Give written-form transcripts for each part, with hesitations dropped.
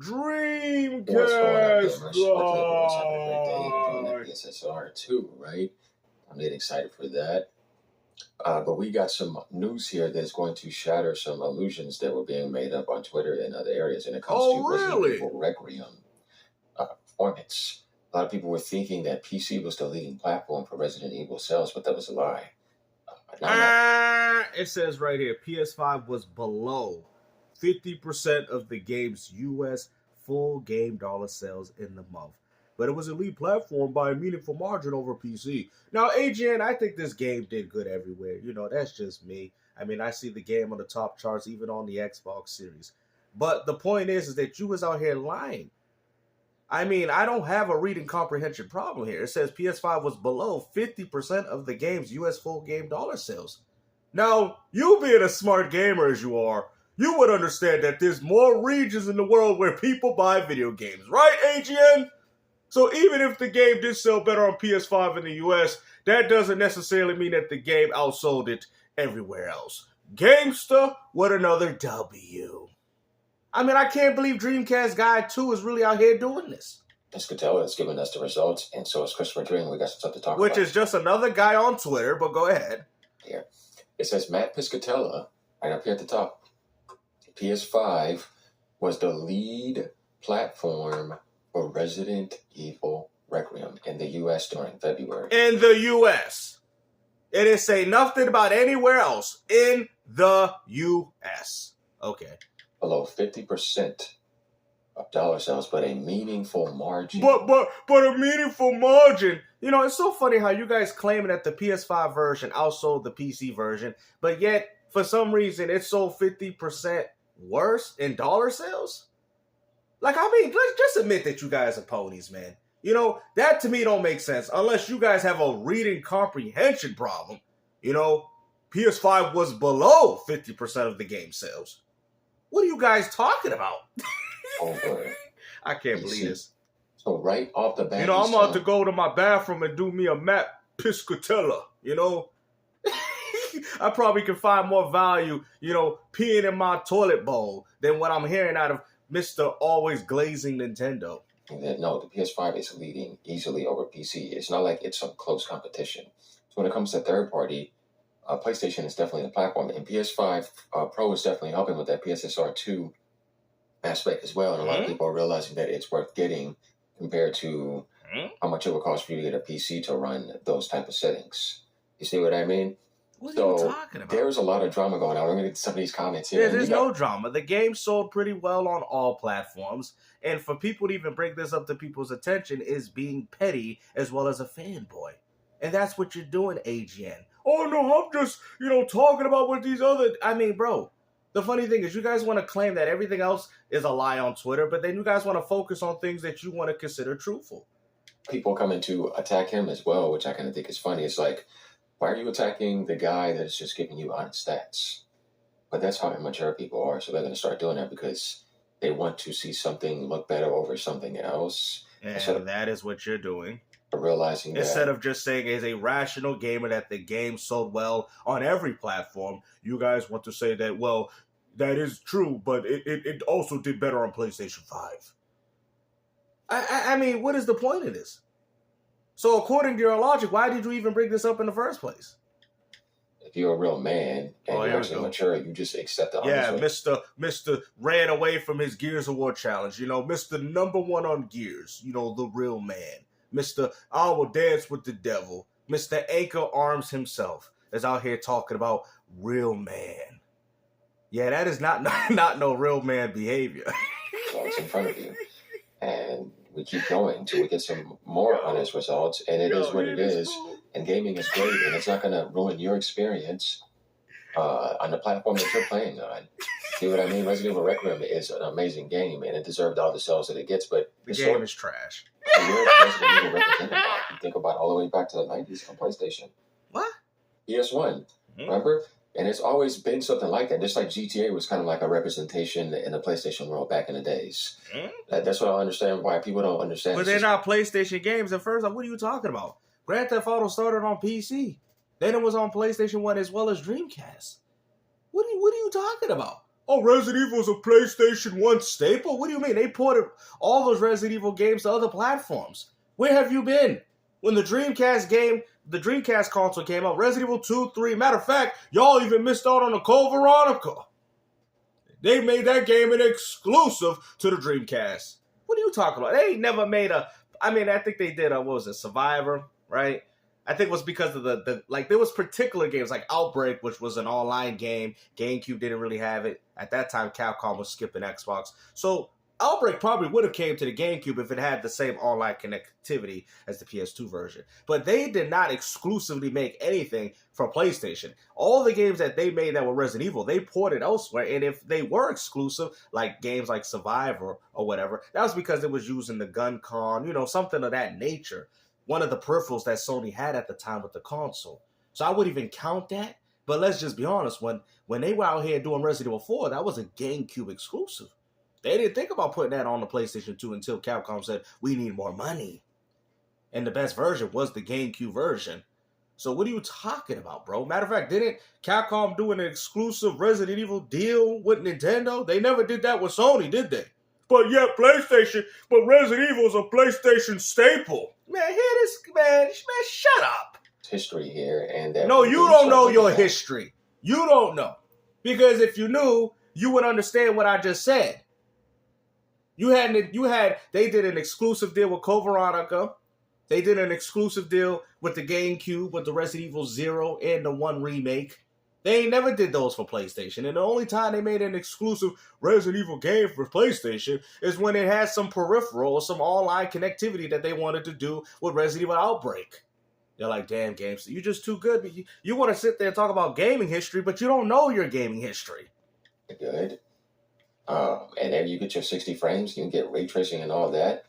Dreamcast. What's going on, gamers? Hopefully everyone's having a great day enjoying that PSSR 2, right? I'm getting excited for that. But we got some news here that's going to shatter some illusions that were being made up on Twitter and other areas when it comes to Resident Evil Requiem performance. A lot of people were thinking that PC was the leading platform for Resident Evil sales, but that was a lie. It says right here, PS5 was below 50% of the game's U.S. full game dollar sales in the month. But it was a lead platform by a meaningful margin over PC. Now, AGN, I think this game did good everywhere. You know, that's just me. I mean, I see the game on the top charts, even on the Xbox Series. But the point is that you was out here lying. I mean, I don't have a reading comprehension problem here. It says PS5 was below 50% of the game's U.S. full game dollar sales. Now, you being a smart gamer as you are, you would understand that there's more regions in the world where people buy video games, right, AGN? So even if the game did sell better on PS5 in the US, that doesn't necessarily mean that the game outsold it everywhere else. Gamesta with another W. I mean, I can't believe Dreamcast Guy 2 is really out here doing this. Piscatella is giving us the results, and so is Christopher Dream. We got some stuff to talk about. Which is just another guy on Twitter, but go ahead. Here. It says Matt Piscatella, right up here at the top. PS5 was the lead platform for Resident Evil Requiem in the U.S. during February. In the U.S. It didn't say nothing about anywhere else. In the U.S. Okay. Below 50% of dollar sales, but a meaningful margin. But a meaningful margin. You know, it's so funny how you guys claiming that the PS5 version outsold the PC version, but yet, for some reason, it sold 50% worse in dollar sales? Like, I mean, let's just admit that you guys are ponies, man. You know, that to me don't make sense unless you guys have a reading comprehension problem. You know, PS5 was below 50% of the game sales. What are you guys talking about? Over. I can't believe this. So right off the bat, you know, I'm about to go to my bathroom and do me a Matt Piscatella, you know? I probably can find more value, you know, peeing in my toilet bowl than what I'm hearing out of Mr. Always Glazing Nintendo. No, the PS5 is leading easily over PC. It's not like it's some close competition. So when it comes to third party, PlayStation is definitely the platform, and PS5 Pro is definitely helping with that PSSR 2 aspect as well. And a lot of people are realizing that it's worth getting compared to how much it would cost for you to get a PC to run those type of settings. You see what I mean? What are you talking about? There's a lot of drama going on. I'm going to get some of these comments here. There's no drama. The game sold pretty well on all platforms. And for people to even bring this up to people's attention is being petty as well as a fanboy. And that's what you're doing, AGN. Oh, no, I'm just, you know, talking about what these other... I mean, bro, the funny thing is you guys want to claim that everything else is a lie on Twitter, but then you guys want to focus on things that you want to consider truthful. People coming to attack him as well, which I kind of think is funny. It's like, why are you attacking the guy that's just giving you honest stats? But that's how immature people are, so they're going to start doing that because they want to see something look better over something else. And that is what you're doing. Realizing instead of just saying as a rational gamer that the game sold well on every platform, you guys want to say that, well, that is true, but it also did better on PlayStation 5. I mean, what is the point of this? So according to your logic, why did you even bring this up in the first place? If you're a real man and you're actually mature, you just accept the honest way. Mr. ran away from his Gears of War challenge. You know, Mr. Number One on Gears. You know, the real man. Mr. I will dance with the devil. Mr. Anchor Arms himself is out here talking about real man. Yeah, that is not no real man behavior. Well, it's in front of you. And we keep going until we get some more honest results. And it is what it is. And gaming is great. And it's not going to ruin your experience on the platform that you're playing on. See what I mean? Resident Evil Requiem is an amazing game. And it deserved all the sales that it gets. But the game is trash. You think about all the way back to the 90s on PlayStation. What? PS1. Remember? And it's always been something like that. Just like GTA was kind of like a representation in the PlayStation world back in the days. That's what I understand why people don't understand. But they're not PlayStation games at first. Like, what are you talking about? Grand Theft Auto started on PC. Then it was on PlayStation 1 as well as Dreamcast. What are you talking about? oh, Resident Evil is a PlayStation 1 staple? What do you mean? They ported all those Resident Evil games to other platforms. Where have you been? When the Dreamcast console came out, Resident Evil 2, 3, matter of fact, y'all even missed out on the Code Veronica. They made that game an exclusive to the Dreamcast. What are you talking about? They ain't never made I think they did what was it, Survivor, right? I think it was because of there was particular games like Outbreak, which was an online game. GameCube didn't really have it. At that time, Capcom was skipping Xbox. So Outbreak probably would have came to the GameCube if it had the same online connectivity as the PS2 version. But they did not exclusively make anything for PlayStation. All the games that they made that were Resident Evil, they ported elsewhere. And if they were exclusive, like games like Survivor or whatever, that was because it was using the gun con, something of that nature. One of the peripherals that Sony had at the time with the console. So I wouldn't even count that. But let's just be honest, when they were out here doing Resident Evil 4, that was a GameCube exclusive. They didn't think about putting that on the PlayStation 2 until Capcom said, we need more money. And the best version was the GameCube version. So what are you talking about, bro? Matter of fact, didn't Capcom do an exclusive Resident Evil deal with Nintendo? They never did that with Sony, did they? But Resident Evil is a PlayStation staple. Man, man, shut up. History here, and no, you don't know your history. You don't know. Because if you knew, you would understand what I just said. They did an exclusive deal with Code Veronica. They did an exclusive deal with the GameCube, with the Resident Evil 0 and the 1 remake. They never did those for PlayStation. And the only time they made an exclusive Resident Evil game for PlayStation is when it had some peripheral or some online connectivity that they wanted to do with Resident Evil Outbreak. They're like, damn, GameStop, you're just too good. But you want to sit there and talk about gaming history, but you don't know your gaming history. Good. And then you get your 60 frames, you can get ray tracing and all that.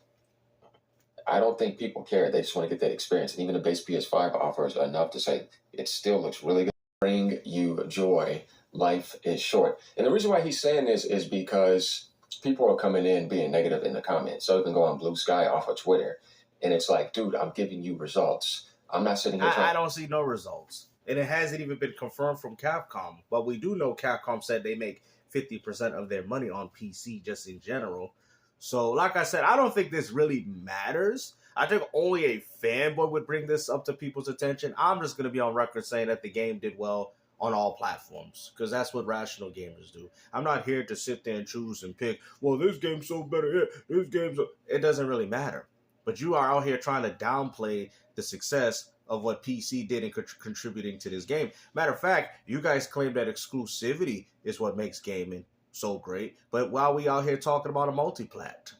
I don't think people care. They just want to get that experience. And even the base PS5 offers enough to say it still looks really good. Bring you joy. Life is short. And the reason why he's saying this is because people are coming in being negative in the comments. So you can go on Blue Sky off of Twitter. And it's like, dude, I'm giving you results. I'm not sitting here I don't see no results. And it hasn't even been confirmed from Capcom. But we do know Capcom said they make 50% of their money on PC just in general. So, like I said, I don't think this really matters. I think only a fanboy would bring this up to people's attention. I'm just going to be on record saying that the game did well on all platforms, because that's what rational gamers do. I'm not here to sit there and choose and pick, well, this game's so better, this game's so... It doesn't really matter. But you are out here trying to downplay the success of what PC did in contributing to this game. Matter of fact, you guys claim that exclusivity is what makes gaming so great. But while we out here talking about a multiplat,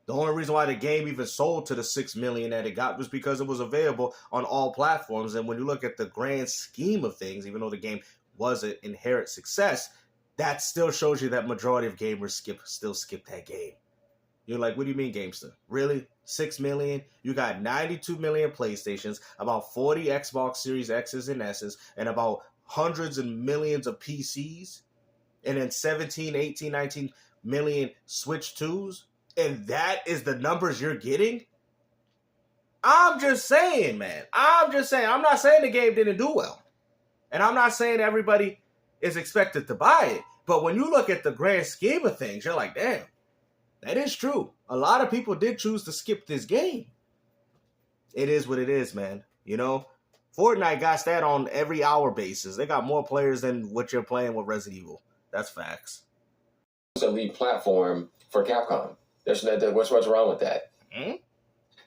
the only reason why the game even sold to the 6 million that it got was because it was available on all platforms. And when you look at the grand scheme of things, even though the game was an inherent success, that still shows you that majority of gamers still skip that game. You're like, what do you mean, Gamester? Really? 6 million? You got 92 million PlayStations, about 40 Xbox Series X's and S's, and about hundreds and millions of PCs, and then 17, 18, 19 million Switch 2s, and that is the numbers you're getting? I'm just saying, man. I'm not saying the game didn't do well. And I'm not saying everybody is expected to buy it. But when you look at the grand scheme of things, you're like, damn. That is true. A lot of people did choose to skip this game. It is what it is, man. You know, Fortnite got that on every hour basis. They got more players than what you're playing with Resident Evil. That's facts. It's a lead platform for Capcom. What's wrong with that? He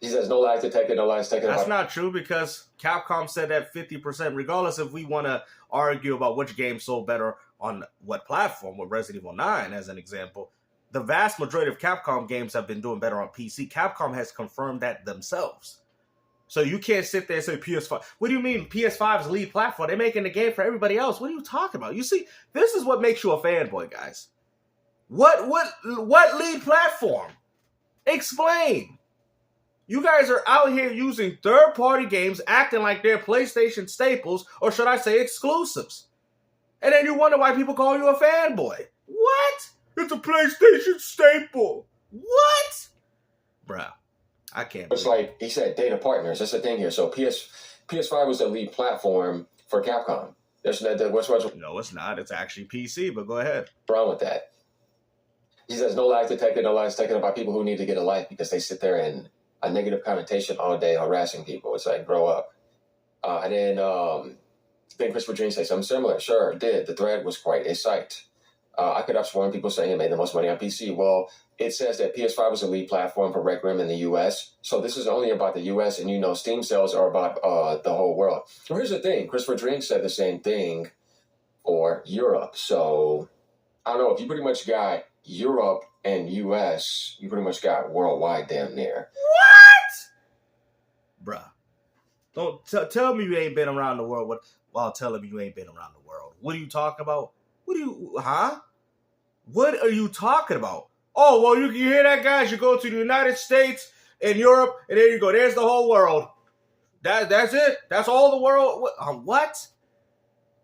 says no lies detected, no lies taken. That's not true, because Capcom said that 50%, regardless if we want to argue about which game sold better on what platform, with Resident Evil 9 as an example. The vast majority of Capcom games have been doing better on PC. Capcom has confirmed that themselves. So you can't sit there and say PS5. What do you mean PS5 is the lead platform? They're making the game for everybody else. What are you talking about? You see, this is what makes you a fanboy, guys. What lead platform? Explain. You guys are out here using third-party games, acting like they're PlayStation staples, or should I say exclusives. And then you wonder why people call you a fanboy. What? It's a PlayStation staple. What? Bruh, I can't. It's like he said, data partners. That's the thing here. So PS5 was the lead platform for Capcom. What's No, it's not. It's actually PC, but go ahead. wrong with that? He says no lies detected, no lies taken about people who need to get a life because they sit there and a negative connotation all day harassing people. It's like, grow up. And then Christopher Dream says something similar. Sure, did. The thread was quite a sight. I could have sworn people saying it made the most money on PC. Well, it says that PS5 was a lead platform for Rec Room in the US. So this is only about the US, and you know Steam sales are about the whole world. So here's the thing. Christopher Dream said the same thing for Europe. So I don't know, if you pretty much got Europe and US, you pretty much got worldwide damn near. What? Bruh. Don't tell me you ain't been around the world while telling me you ain't been around the world. What are you talking about? What are you talking about? Oh, well, you hear that, guys? You go to the United States and Europe, and there you go. There's the whole world. That's it? That's all the world? What?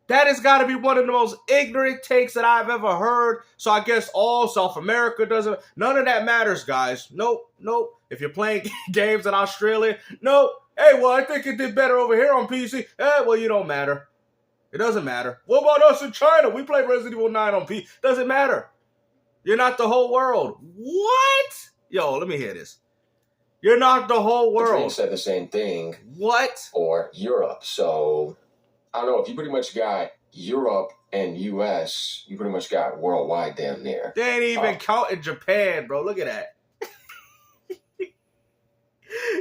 That has got to be one of the most ignorant takes that I've ever heard. So I guess all South America doesn't. None of that matters, guys. Nope. If you're playing games in Australia, nope. Hey, well, I think it did better over here on PC. Well, you don't matter. It doesn't matter. What about us in China? We played Resident Evil 9 on PC. Doesn't matter. You're not the whole world. What? Yo, let me hear this. You're not the whole world. Dream said the same thing. What? For Europe. So I don't know, if you pretty much got Europe and US, you pretty much got worldwide damn near. They ain't even counting Japan, bro. Look at that.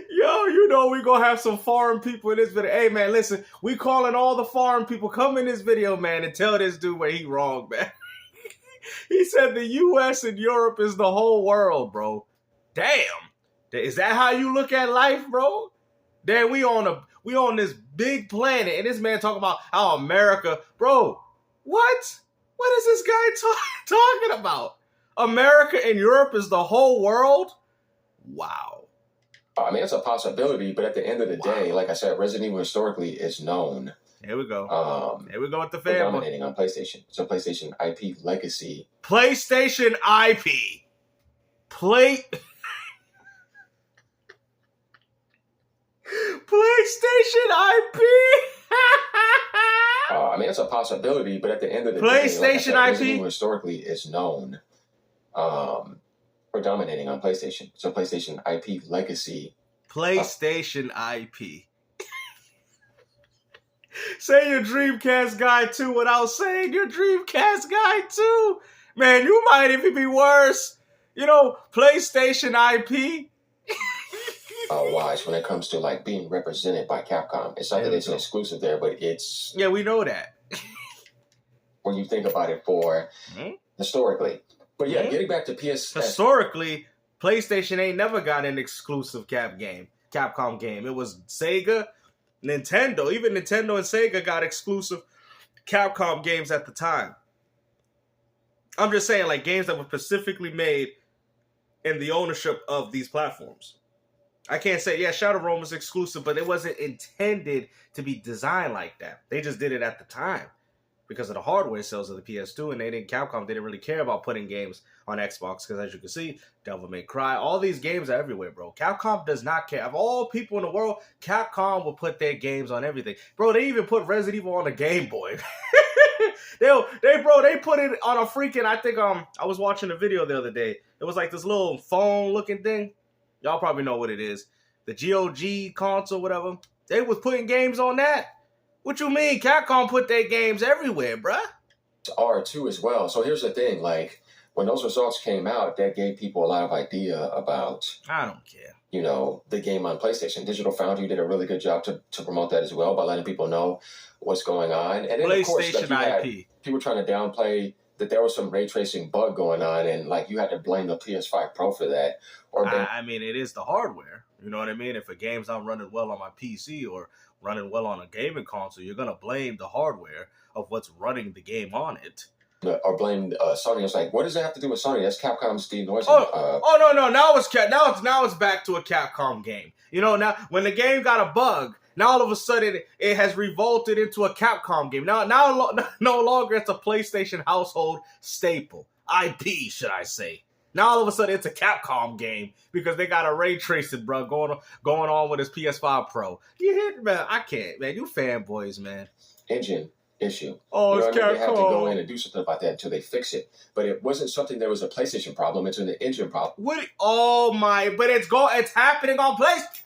Yo, you know we gonna have some foreign people in this video. Hey, man, listen. We calling all the foreign people. Come in this video, man, and tell this dude where he wrong, man. He said the US and Europe is the whole world, bro. Damn. Is that how you look at life, bro? Damn, we on this big planet, and this man talking about how America, bro. What? What is this guy talking about? America and Europe is the whole world? Wow. I mean, it's a possibility, but at the end of the day, like I said, Resident Evil historically is known. Here we go. Here we go with the Fanboy. Dominating on PlayStation. So PlayStation IP legacy. PlayStation IP. PlayStation IP. I mean, it's a possibility, but at the end of the PlayStation day, like I said, IP Resident Evil historically is known for dominating on PlayStation. So PlayStation IP legacy. PlayStation IP. Say your Dreamcast guy too without saying your Dreamcast guy too. Man, you might even be worse. You know, PlayStation IP. Wise when it comes to like being represented by Capcom. It's not that it's an exclusive there, but it's... Yeah, we know that. When you think about it for historically. But yeah, getting back to PS... Historically, PlayStation ain't never got an exclusive Capcom game. It was Sega, Nintendo. Even Nintendo and Sega got exclusive Capcom games at the time. I'm just saying, like, games that were specifically made in the ownership of these platforms. I can't say, yeah, Shadow Realm was exclusive, but it wasn't intended to be designed like that. They just did it at the time because of the hardware sales of the PS2, and Capcom didn't really care about putting games on Xbox because, as you can see, Devil May Cry, all these games are everywhere, bro. Capcom does not care. Of all people in the world, Capcom will put their games on everything. Bro, they even put Resident Evil on the Game Boy. They put it on a freaking, I think, I was watching a video the other day. It was like this little phone-looking thing. Y'all probably know what it is. The GOG console, whatever. They was putting games on that. What you mean? Capcom put their games everywhere, bruh. R2 as well. So here's the thing. Like, when those results came out, that gave people a lot of idea about... I don't care. You know, the game on PlayStation. Digital Foundry did a really good job to promote that as well by letting people know what's going on. And then, of course, like, you had people trying to downplay that there was some ray tracing bug going on, and like you had to blame the PS5 Pro for that. Or I mean, it is the hardware. You know what I mean? If a game's not running well on my PC or running well on a gaming console, you're gonna blame the hardware of what's running the game on it. Or blame Sony. It's like, what does that have to do with Sony? That's Capcom's denoising. No. Now it's back to a Capcom game. You know, now when the game got a bug, now all of a sudden it has revolted into a Capcom game. Now no longer it's a PlayStation household staple. IP, should I say. Now all of a sudden it's a Capcom game because they got a ray tracing, bro, going on with his PS5 Pro. You hit, man, I can't, man. You fanboys, man. Engine issue. Oh, You know it's what I mean? They had to go in Capcom. and do something about that until they fix it. But it wasn't something that was a PlayStation problem. It's an engine problem. What? Oh my! But it's happening on PlayStation.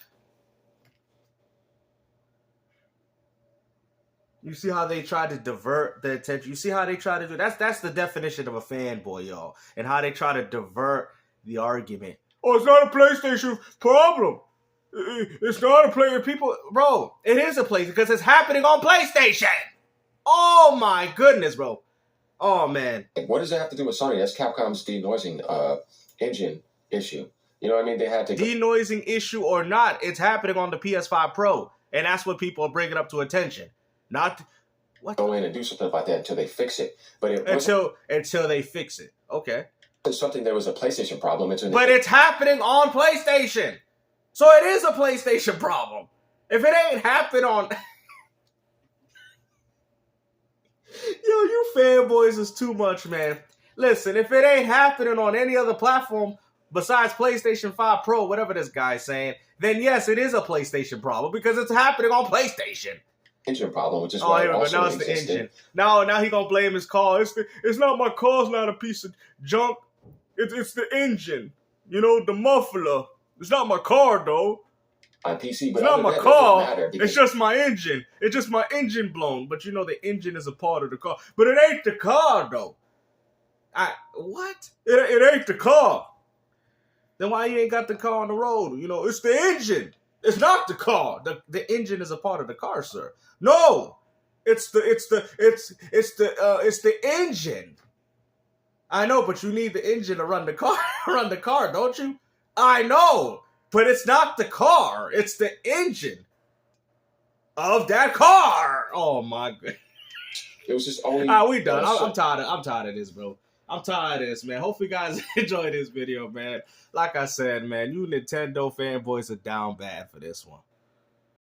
You see how they try to divert the attention. You see how they try to do that's the definition of a fanboy, y'all, and how they try to divert the argument. Oh, it's not a PlayStation problem. It's not a player. People, bro, it is a PlayStation because it's happening on PlayStation. Oh my goodness, bro. Oh man. What does that have to do with Sony? That's Capcom's denoising engine issue. You know what I mean? They had to denoising issue or not, it's happening on the PS5 Pro, and that's what people are bringing up to attention. Not what go in and do something about that until they fix it. But it until they fix it. Okay. It's something that was a PlayStation problem. But it's happening on PlayStation. So it is a PlayStation problem. If it ain't happened on Yo, you fanboys is too much, man. Listen, if it ain't happening on any other platform besides PlayStation 5 Pro, whatever this guy's saying, then yes, it is a PlayStation problem because it's happening on PlayStation. Engine problem, which is why it also now it's existed. the engine. Now he gonna blame his car. It's not my car. It's not a piece of junk. It's the engine. You know, the muffler. It's not my car though. On PC, but it's not my car. It's just my engine. It's just my engine blown. But you know, the engine is a part of the car. But it ain't the car though. What? It ain't the car. Then why you ain't got the car on the road? You know, it's the engine. It's not the car. The engine is a part of the car, sir. No, it's the engine. I know, but you need the engine to run the car, don't you? I know, but it's not the car. It's the engine of that car. Oh my god. It was just only. We done. I'm tired of this, bro. I'm tired of this, man. Hopefully, you guys enjoyed this video, man. Like I said, man, you Nintendo fanboys are down bad for this one.